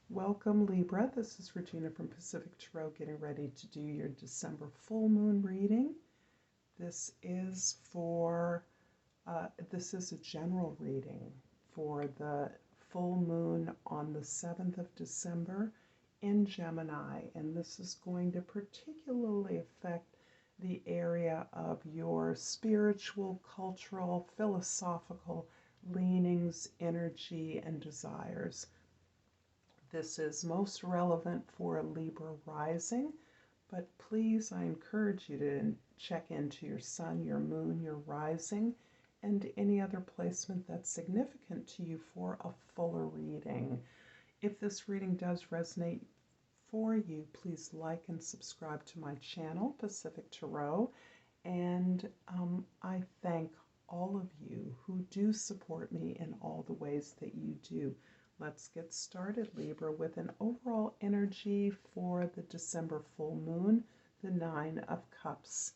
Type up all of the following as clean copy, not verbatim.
Welcome, Libra. This is Regina from Pacific Tarot getting ready to do your December full moon reading. This is a general reading for the full moon on the 7th of December in Gemini, and this is going to particularly affect the area of your spiritual, cultural, philosophical leanings, energy, and desires. This is most relevant for a Libra rising, but please, I encourage you to check into your sun, your moon, your rising, and any other placement that's significant to you for a fuller reading. If this reading does resonate for you, please like and subscribe to my channel, Pacific Tarot, and I thank all of you who do support me in all the ways that you do. Let's get started, Libra, with an overall energy for the December full moon, the Nine of Cups.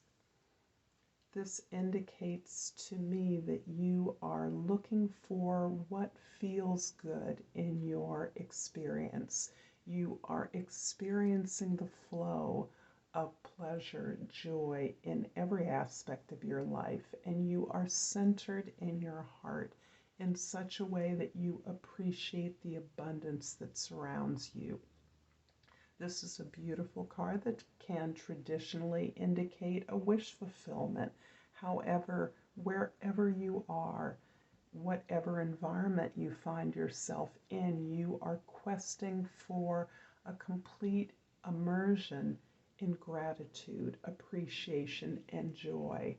This indicates to me that you are looking for what feels good in your experience. You are experiencing the flow of pleasure, joy in every aspect of your life, and you are centered in your heart in such a way that you appreciate the abundance that surrounds you. This is a beautiful card that can traditionally indicate a wish fulfillment. However, wherever you are, whatever environment you find yourself in, you are questing for a complete immersion in gratitude, appreciation, and joy.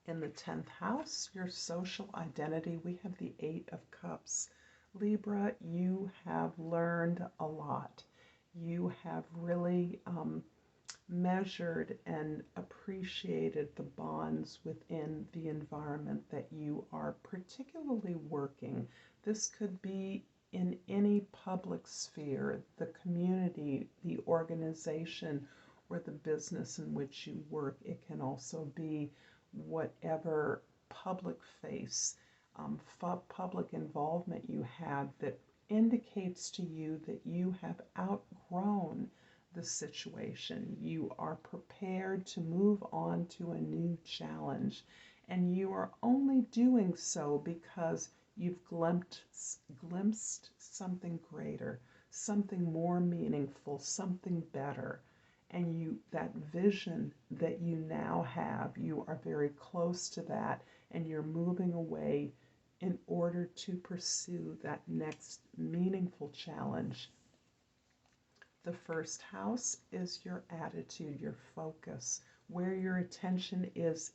In the 10th house, your social identity, we have the Eight of Cups. Libra, you have learned a lot. You have really measured and appreciated the bonds within the environment that you are particularly working. This could be in any public sphere, the community, the organization, or the business in which you work. It can also be whatever public face, public involvement you have that indicates to you that you have outgrown the situation. You are prepared to move on to a new challenge, and you are only doing so because you've glimpsed something greater, something more meaningful, something better. And that vision that you now have, you are very close to that, and you're moving away in order to pursue that next meaningful challenge. The first house is your attitude, your focus. Where your attention is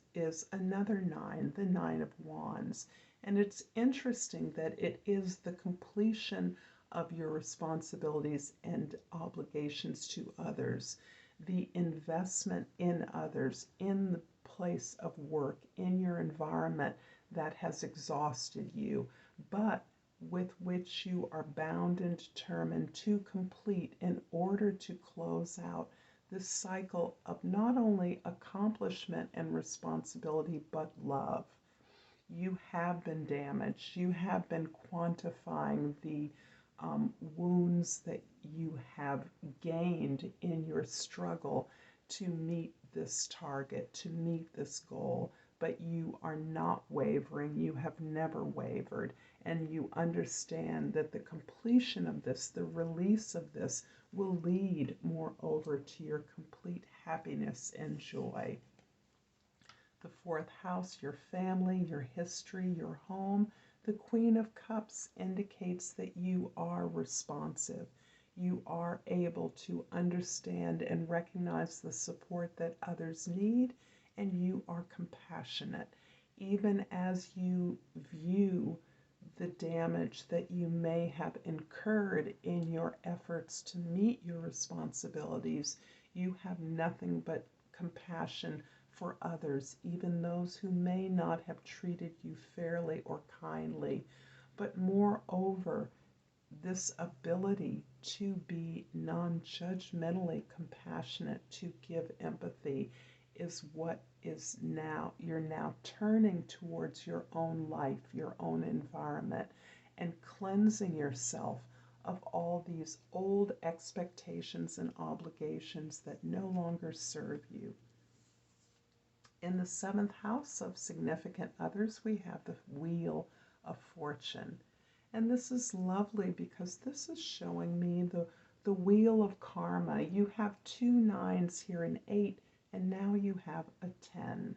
another nine, the Nine of Wands. And it's interesting that it is the completion of your responsibilities and obligations to others, the investment in others, in the place of work, in your environment that has exhausted you, but with which you are bound and determined to complete in order to close out this cycle of not only accomplishment and responsibility, but love. You have been damaged. You have been quantifying the wounds that you have gained in your struggle to meet this target, to meet this goal, but you are not wavering. You have never wavered, and you understand that the completion of this, the release of this, will lead moreover to your complete happiness and joy. The fourth house, your family, your history, your home. The Queen of Cups indicates that you are responsive. You are able to understand and recognize the support that others need, and you are compassionate. Even as you view the damage that you may have incurred in your efforts to meet your responsibilities, you have nothing but compassion for others, even those who may not have treated you fairly or kindly. But moreover, this ability to be non-judgmentally compassionate, to give empathy, is what is now, you're now turning towards your own life, your own environment, and cleansing yourself of all these old expectations and obligations that no longer serve you. In the seventh house of significant others, we have the Wheel of Fortune. And this is lovely because this is showing me the wheel of karma. You have 2 9s here, an 8, and now you have a 10.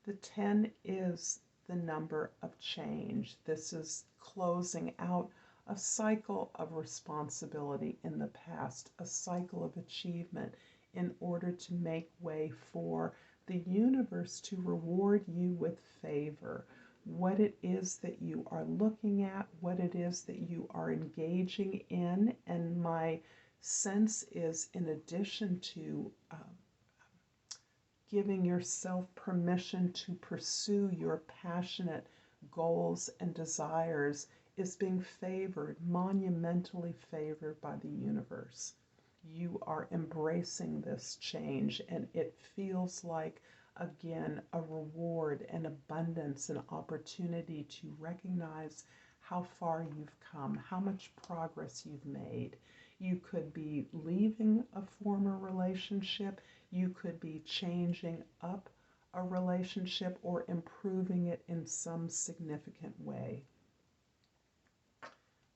The 10 is the number of change. This is closing out a cycle of responsibility in the past, a cycle of achievement in order to make way for the universe to reward you with favor. What it is that you are looking at, what it is that you are engaging in, and my sense is, in addition to giving yourself permission to pursue your passionate goals and desires, is being favored, monumentally favored by the universe. You are embracing this change, and it feels like, again, a reward, an abundance, an opportunity to recognize how far you've come, how much progress you've made. You could be leaving a former relationship, you could be changing up a relationship or improving it in some significant way.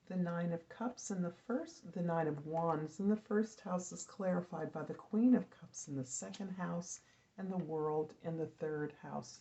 The 9 of Cups in the 9 of Wands in the first house is clarified by the Queen of Cups in the second house and the World in the third house.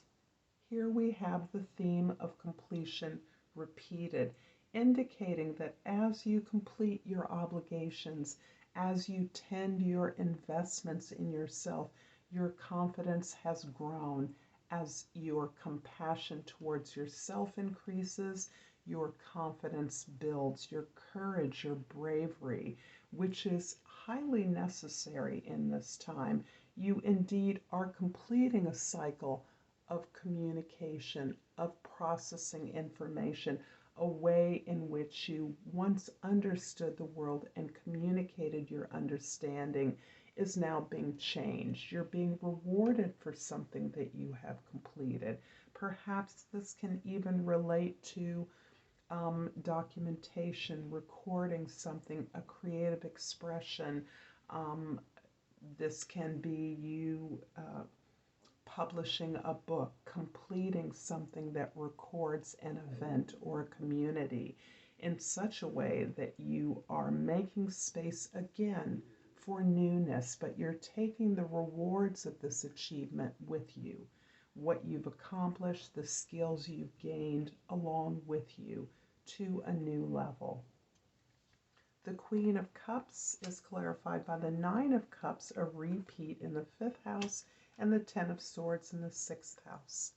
Here we have the theme of completion repeated, indicating that as you complete your obligations, as you tend your investments in yourself, your confidence has grown. As your compassion towards yourself increases, your confidence builds, your courage, your bravery, which is highly necessary in this time. You indeed are completing a cycle of communication, of processing information, a way in which you once understood the world and communicated your understanding is now being changed. You're being rewarded for something that you have completed. Perhaps this can even relate to documentation, recording something, a creative expression. This can be you publishing a book, completing something that records an event or a community in such a way that you are making space again for newness, but you're taking the rewards of this achievement with you. What you've accomplished, the skills you've gained along with you to a new level. The Queen of Cups is clarified by the 9 of Cups, a repeat in the 5th house, and the 10 of Swords in the 6th house.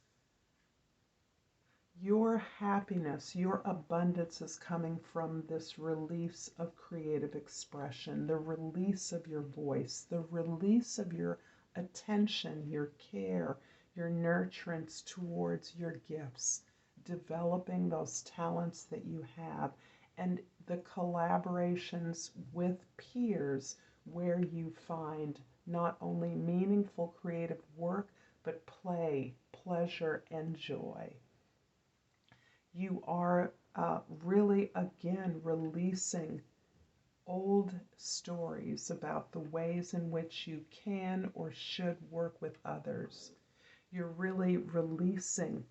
Your happiness, your abundance is coming from this release of creative expression, the release of your voice, the release of your attention, your care, your nurturance towards your gifts, developing those talents that you have, and the collaborations with peers where you find not only meaningful creative work, but play, pleasure, and joy. You are really, again, releasing old stories about the ways in which you can or should work with others. You're really releasing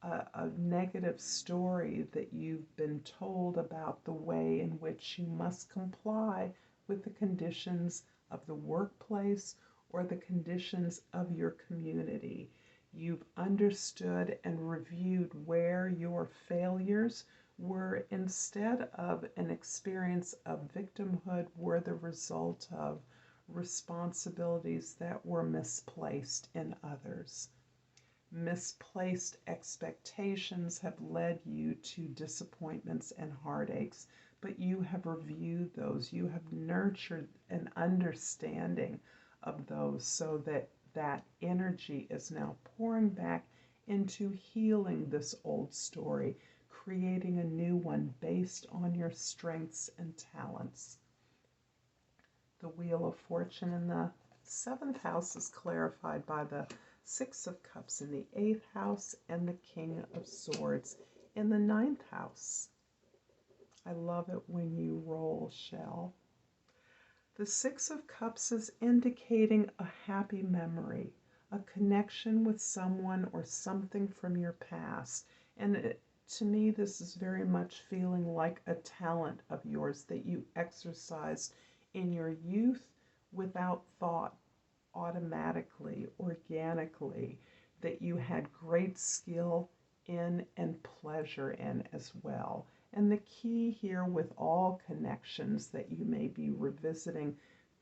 a negative story that you've been told about the way in which you must comply with the conditions of the workplace or the conditions of your community. You've understood and reviewed where your failures were, instead of an experience of victimhood, were the result of responsibilities that were misplaced in others. Misplaced expectations have led you to disappointments and heartaches, but you have reviewed those. You have nurtured an understanding of those so that that energy is now pouring back into healing this old story, creating a new one based on your strengths and talents. The Wheel of Fortune in the 7th house is clarified by the 6 of Cups in the 8th house and the King of Swords in the 9th house. I love it when you roll, Shell. The Six of Cups is indicating a happy memory, a connection with someone or something from your past. And to me, this is very much feeling like a talent of yours that you exercised in your youth without thought, automatically, organically, that you had great skill in and pleasure in as well. And the key here with all connections that you may be revisiting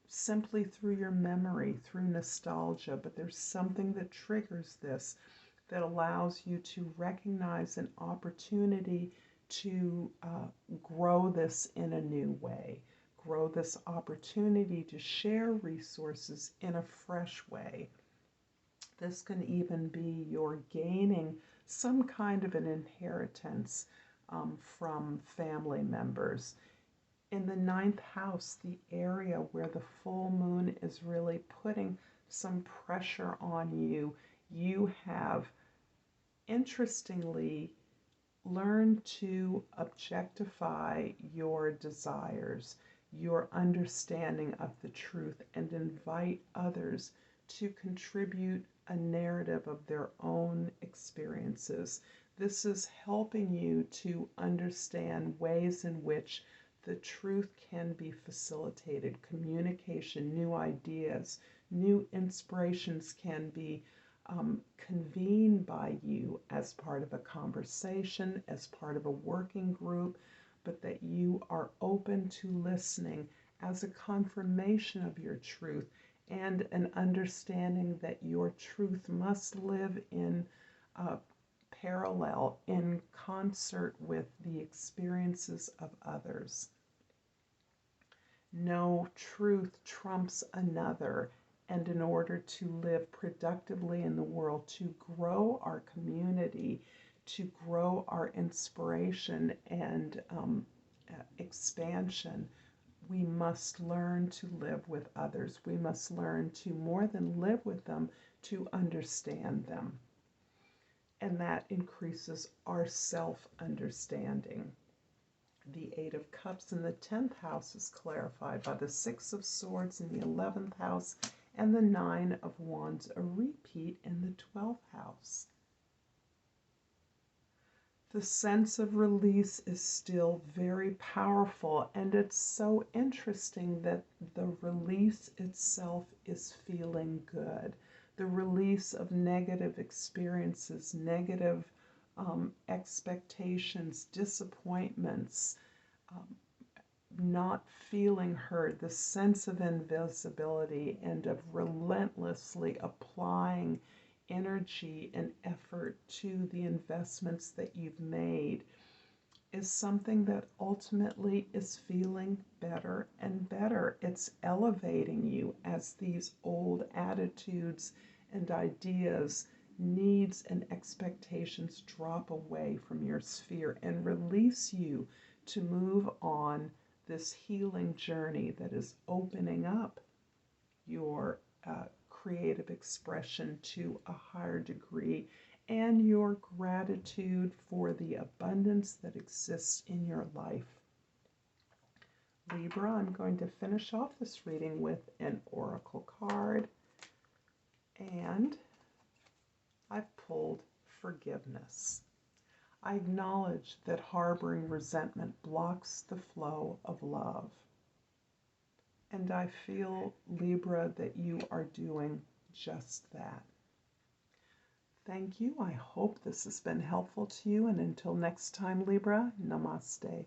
simply through your memory, through nostalgia, but there's something that triggers this that allows you to recognize an opportunity to grow this in a new way, grow this opportunity to share resources in a fresh way. This can even be your gaining some kind of an inheritance from family members. In the ninth house, the area where the full moon is really putting some pressure on you, you have, interestingly, learned to objectify your desires, your understanding of the truth, and invite others to contribute a narrative of their own experiences. This is helping you to understand ways in which the truth can be facilitated, communication, new ideas, new inspirations can be convened by you as part of a conversation, as part of a working group, but that you are open to listening as a confirmation of your truth and an understanding that your truth must live in parallel, in concert with the experiences of others. No truth trumps another, and in order to live productively in the world, to grow our community, to grow our inspiration and expansion, we must learn to live with others. We must learn to, more than live with them, to understand them. And that increases our self-understanding. The Eight of Cups in the 10th house is clarified by the Six of Swords in the 11th house and the Nine of Wands, a repeat in the 12th house. The sense of release is still very powerful, and it's so interesting that the release itself is feeling good. The release of negative experiences, negative expectations, disappointments, not feeling heard, the sense of invisibility and of relentlessly applying energy and effort to the investments that you've made is something that ultimately is feeling better and better. It's elevating you as these old attitudes and ideas, needs and expectations drop away from your sphere and release you to move on this healing journey that is opening up your creative expression to a higher degree and your gratitude for the abundance that exists in your life. Libra, I'm going to finish off this reading with an oracle card, and I've pulled forgiveness. I acknowledge that harboring resentment blocks the flow of love. And I feel, Libra, that you are doing just that. Thank you. I hope this has been helpful to you. And until next time, Libra, Namaste.